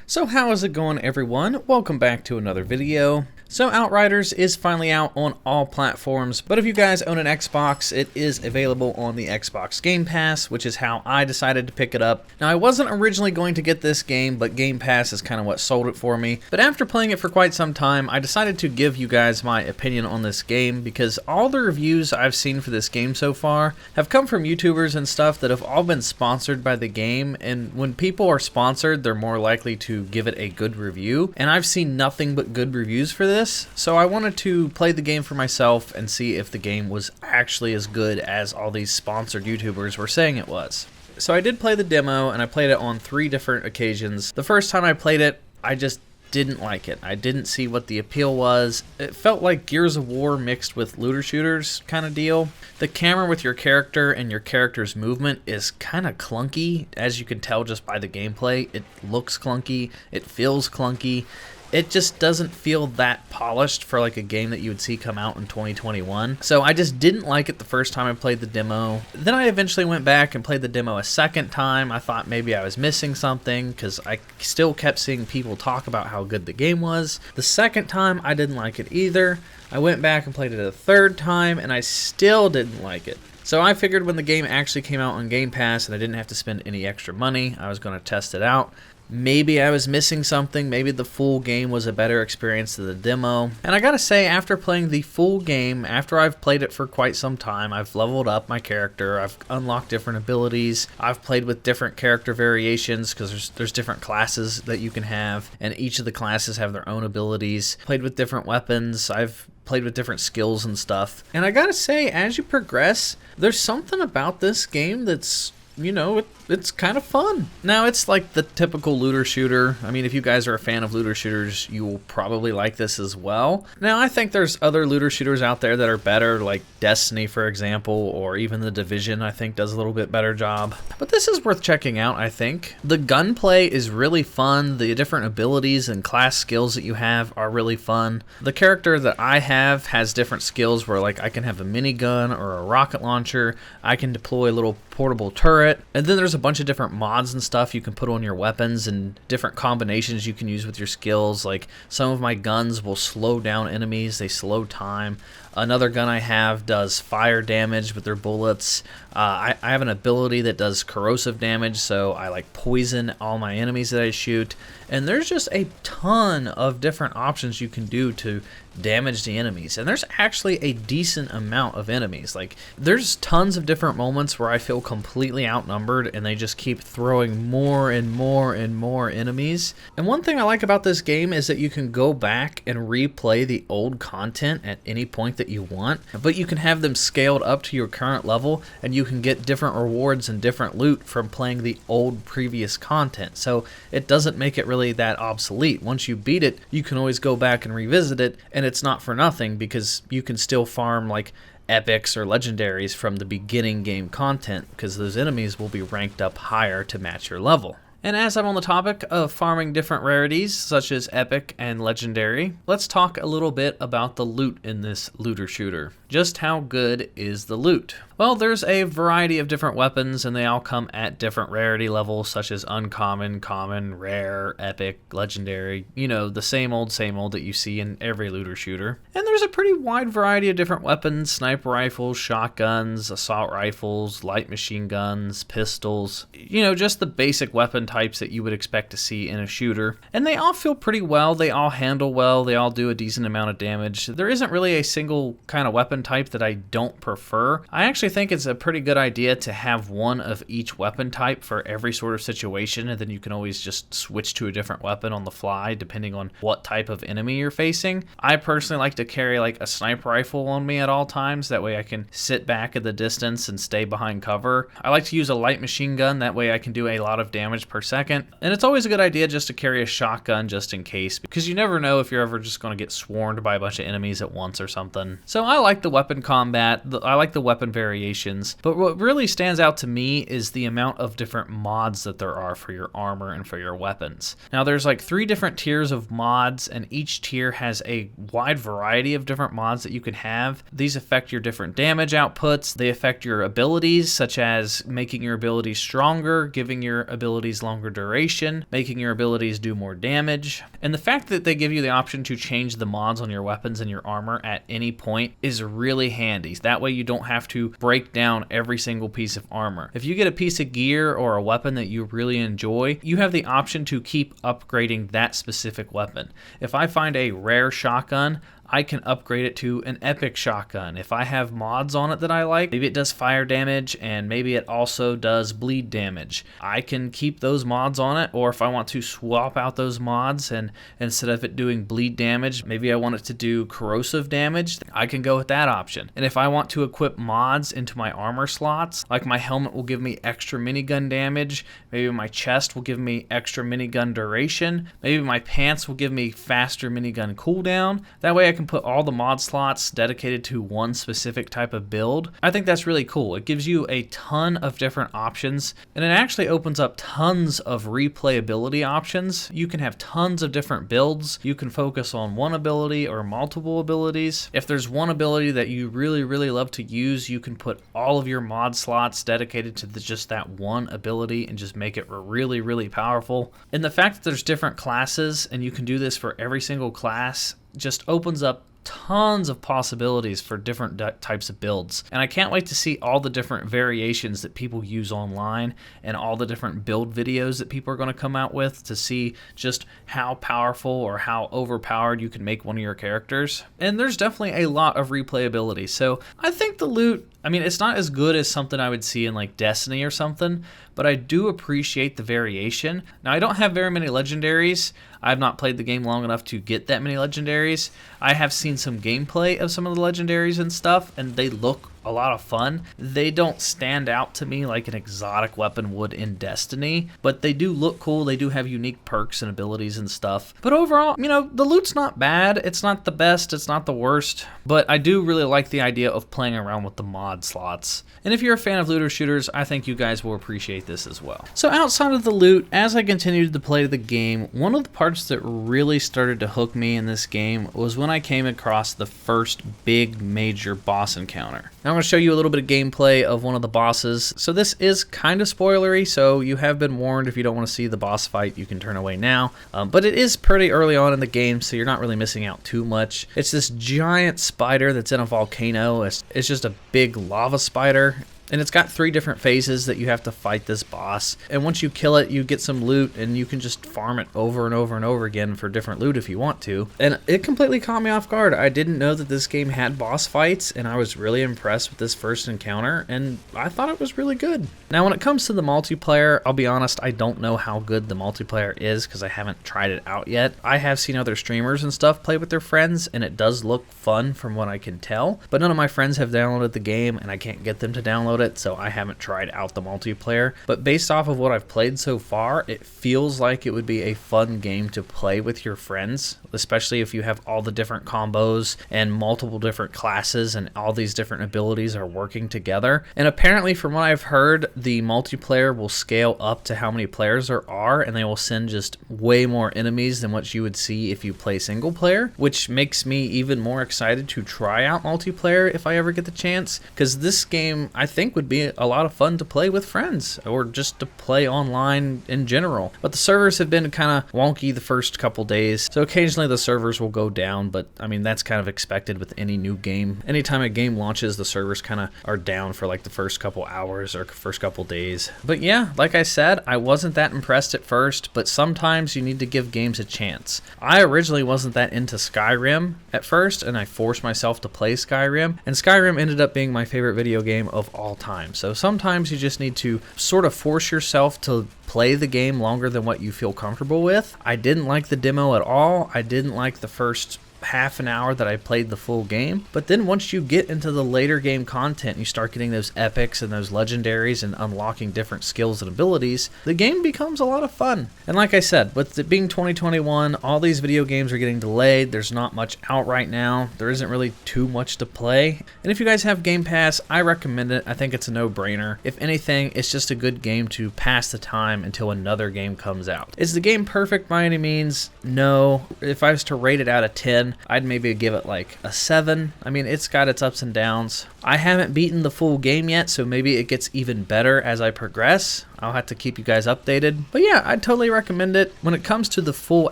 So how is it going, everyone? Welcome back to another video. So Outriders is finally out on all platforms, but if you guys own an Xbox, it is available on the Xbox Game Pass, which is how I decided to pick it up. Now, I wasn't originally going to get this game, but Game Pass is kind of what sold it for me. But after playing it for quite some time, I decided to give you guys my opinion on this game, because all the reviews I've seen for this game so far have come from YouTubers and stuff that have all been sponsored by the game, and when people are sponsored, they're more likely to give it a good review, and I've seen nothing but good reviews for this. So I wanted to play the game for myself and see if the game was actually as good as all these sponsored YouTubers were saying it was. So I did play the demo, and I played it on 3 different occasions. The first time I played it, I just didn't like it. I didn't see what the appeal was. It felt like Gears of War mixed with looter shooters kind of deal. The camera with your character and your character's movement is kind of clunky, as you can tell just by the gameplay. It looks clunky, it feels clunky. It just doesn't feel that polished for like a game that you would see come out in 2021. So I just didn't like it the first time I played the demo. Then I eventually went back and played the demo a second time. I thought maybe I was missing something because I still kept seeing people talk about how good the game was. The second time I didn't like it either. I went back and played it a third time and I still didn't like it. So I figured when the game actually came out on Game Pass and I didn't have to spend any extra money, I was going to test it out. Maybe I was missing something, maybe the full game was a better experience than the demo. And I gotta say, after playing the full game, after I've played it for quite some time, I've leveled up my character, I've unlocked different abilities, I've played with different character variations, because there's different classes that you can have, and each of the classes have their own abilities. Played with different weapons, I've played with different skills and stuff. And I gotta say, as you progress, there's something about this game that's, you know, it's kind of fun. Now, it's like the typical looter shooter. I mean, if you guys are a fan of looter shooters, you will probably like this as well. Now, I think there's other looter shooters out there that are better, like Destiny, for example, or even The Division, I think, does a little bit better job. But this is worth checking out, I think. The gunplay is really fun. The different abilities and class skills that you have are really fun. The character that I have has different skills where, like, I can have a minigun or a rocket launcher. I can deploy a little portable turret. And then there's a bunch of different mods and stuff you can put on your weapons and different combinations you can use with your skills. Like, some of my guns will slow down enemies, they slow time. Another gun I have does fire damage with their bullets. I have an ability that does corrosive damage, so I like poison all my enemies that I shoot. And there's just a ton of different options you can do to damage the enemies. And there's actually a decent amount of enemies. Like, there's tons of different moments where I feel completely outnumbered and they just keep throwing more and more and more enemies. And one thing I like about this game is that you can go back and replay the old content at any point that you want, but you can have them scaled up to your current level and you can get different rewards and different loot from playing the old previous content. So it doesn't make it really that obsolete. Once you beat it, you can always go back and revisit it, and it's not for nothing because you can still farm like epics or legendaries from the beginning game content because those enemies will be ranked up higher to match your level. And as I'm on the topic of farming different rarities, such as epic and legendary, let's talk a little bit about the loot in this looter shooter. Just how good is the loot? Well, there's a variety of different weapons, and they all come at different rarity levels, such as uncommon, common, rare, epic, legendary, you know, the same old that you see in every looter shooter. And there's a pretty wide variety of different weapons: sniper rifles, shotguns, assault rifles, light machine guns, pistols, you know, just the basic weapon types that you would expect to see in a shooter. And they all feel pretty well, they all handle well, they all do a decent amount of damage. There isn't really a single kind of weapon type that I don't prefer. I actually think it's a pretty good idea to have one of each weapon type for every sort of situation, and then you can always just switch to a different weapon on the fly depending on what type of enemy you're facing. I personally like to carry like a sniper rifle on me at all times, that way I can sit back at the distance and stay behind cover. I like to use a light machine gun, that way I can do a lot of damage per second. And it's always a good idea just to carry a shotgun just in case, because you never know if you're ever just going to get swarmed by a bunch of enemies at once or something. So I like the weapon combat, I like the weapon variations, but what really stands out to me is the amount of different mods that there are for your armor and for your weapons. Now, there's like 3 different tiers of mods, and each tier has a wide variety of different mods that you can have. These affect your different damage outputs, they affect your abilities, such as making your abilities stronger, giving your abilities longer duration, making your abilities do more damage. And the fact that they give you the option to change the mods on your weapons and your armor at any point is really handy. That way you don't have to break down every single piece of armor. If you get a piece of gear or a weapon that you really enjoy, you have the option to keep upgrading that specific weapon. If I find a rare shotgun, I can upgrade it to an epic shotgun. If I have mods on it that I like, maybe it does fire damage and maybe it also does bleed damage, I can keep those mods on it. Or if I want to swap out those mods and instead of it doing bleed damage, maybe I want it to do corrosive damage, I can go with that option. And if I want to equip mods into my armor slots, like my helmet will give me extra minigun damage, maybe my chest will give me extra minigun duration, maybe my pants will give me faster minigun cooldown. That way I can put all the mod slots dedicated to one specific type of build. I think that's really cool. It gives you a ton of different options, and it actually opens up tons of replayability options. You can have tons of different builds. You can focus on one ability or multiple abilities. If there's one ability that you really love to use, you can put all of your mod slots dedicated to just that one ability and just make it really powerful. And the fact that there's different classes and you can do this for every single class just opens up tons of possibilities for different types of builds. And I can't wait to see all the different variations that people use online and all the different build videos that people are going to come out with to see just how powerful or how overpowered you can make one of your characters. And there's definitely a lot of replayability. So I think the loot, I mean, it's not as good as something I would see in like Destiny or something, but I do appreciate the variation. Now, I don't have very many legendaries. I've not played the game long enough to get that many legendaries. I have seen some gameplay of some of the legendaries and stuff, and they look a lot of fun. They don't stand out to me like an exotic weapon would in Destiny, but they do look cool. They do have unique perks and abilities and stuff. But overall, you know, the loot's not bad. It's not the best. It's not the worst. But I do really like the idea of playing around with the mod slots. And if you're a fan of looter shooters, I think you guys will appreciate this as well. So outside of the loot, as I continued to play the game, one of the parts that really started to hook me in this game was when I came across the first big major boss encounter. Now I'm going to show you a little bit of gameplay of one of the bosses. So this is kind of spoilery, so you have been warned. If you don't want to see the boss fight, you can turn away now. But it is pretty early on in the game, so you're not really missing out too much. It's this giant spider that's in a volcano. It's just a big lava spider. And it's got 3 different phases that you have to fight this boss. And once you kill it, you get some loot, and you can just farm it over and over again for different loot if you want to. And it completely caught me off guard. I didn't know that this game had boss fights, and I was really impressed with this first encounter, and I thought it was really good. Now, when it comes to the multiplayer, I'll be honest, I don't know how good the multiplayer is because I haven't tried it out yet. I have seen other streamers and stuff play with their friends, and it does look fun from what I can tell. But none of my friends have downloaded the game, and I can't get them to download it, so I haven't tried out the multiplayer. But based off of what I've played so far, it feels like it would be a fun game to play with your friends, especially if you have all the different combos and multiple different classes and all these different abilities are working together. And apparently, from what I've heard, the multiplayer will scale up to how many players there are, and they will send just way more enemies than what you would see if you play single player, which makes me even more excited to try out multiplayer if I ever get the chance, because this game I think would be a lot of fun to play with friends or just to play online in general. But the servers have been kind of wonky the first couple days, so occasionally the servers will go down, but I mean, that's kind of expected with any new game. Anytime a game launches, the servers kind of are down for like the first couple hours or first couple days. But yeah, like I said, I wasn't that impressed at first, but sometimes you need to give games a chance. I originally wasn't that into Skyrim at first, and I forced myself to play Skyrim, and Skyrim ended up being my favorite video game of all time. So sometimes you just need to sort of force yourself to play the game longer than what you feel comfortable with. I didn't like the demo at all. I didn't like the first half an hour that I played the full game. But then once you get into the later game content, you start getting those epics and those legendaries and unlocking different skills and abilities, the game becomes a lot of fun. And like I said, with it being 2021, all these video games are getting delayed. There's not much out right now. There isn't really too much to play. And if you guys have Game Pass, I recommend it. I think it's a no-brainer. If anything, it's just a good game to pass the time until another game comes out. Is the game perfect by any means? No. If I was to rate it out of 10, I'd maybe give it like a 7. I mean, it's got its ups and downs. I haven't beaten the full game yet, so maybe it gets even better as I progress. I'll have to keep you guys updated. But yeah, I'd totally recommend it. When it comes to the full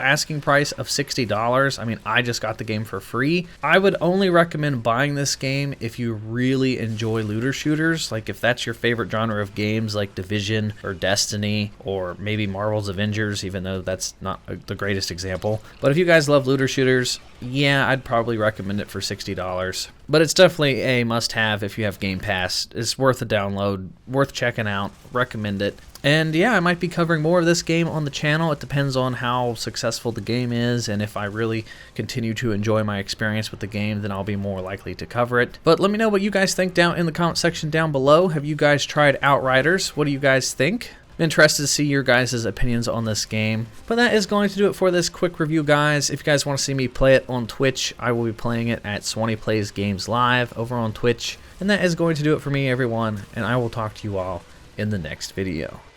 asking price of $60, I mean, I just got the game for free. I would only recommend buying this game if you really enjoy looter shooters. Like if that's your favorite genre of games like Division or Destiny or maybe Marvel's Avengers, even though that's not the greatest example. But if you guys love looter shooters, yeah, I'd probably recommend it for $60. But it's definitely a must-have if you have Game Pass. It's worth a download, worth checking out, recommend it. And yeah, I might be covering more of this game on the channel. It depends on how successful the game is, and if I really continue to enjoy my experience with the game, then I'll be more likely to cover it. But let me know what you guys think down in the comment section down below. Have you guys tried Outriders? What do you guys think? I'm interested to see your guys' opinions on this game. But that is going to do it for this quick review, guys. If you guys want to see me play it on Twitch, I will be playing it at SwanyPlaysGames Live over on Twitch. And that is going to do it for me, everyone, and I will talk to you all in the next video.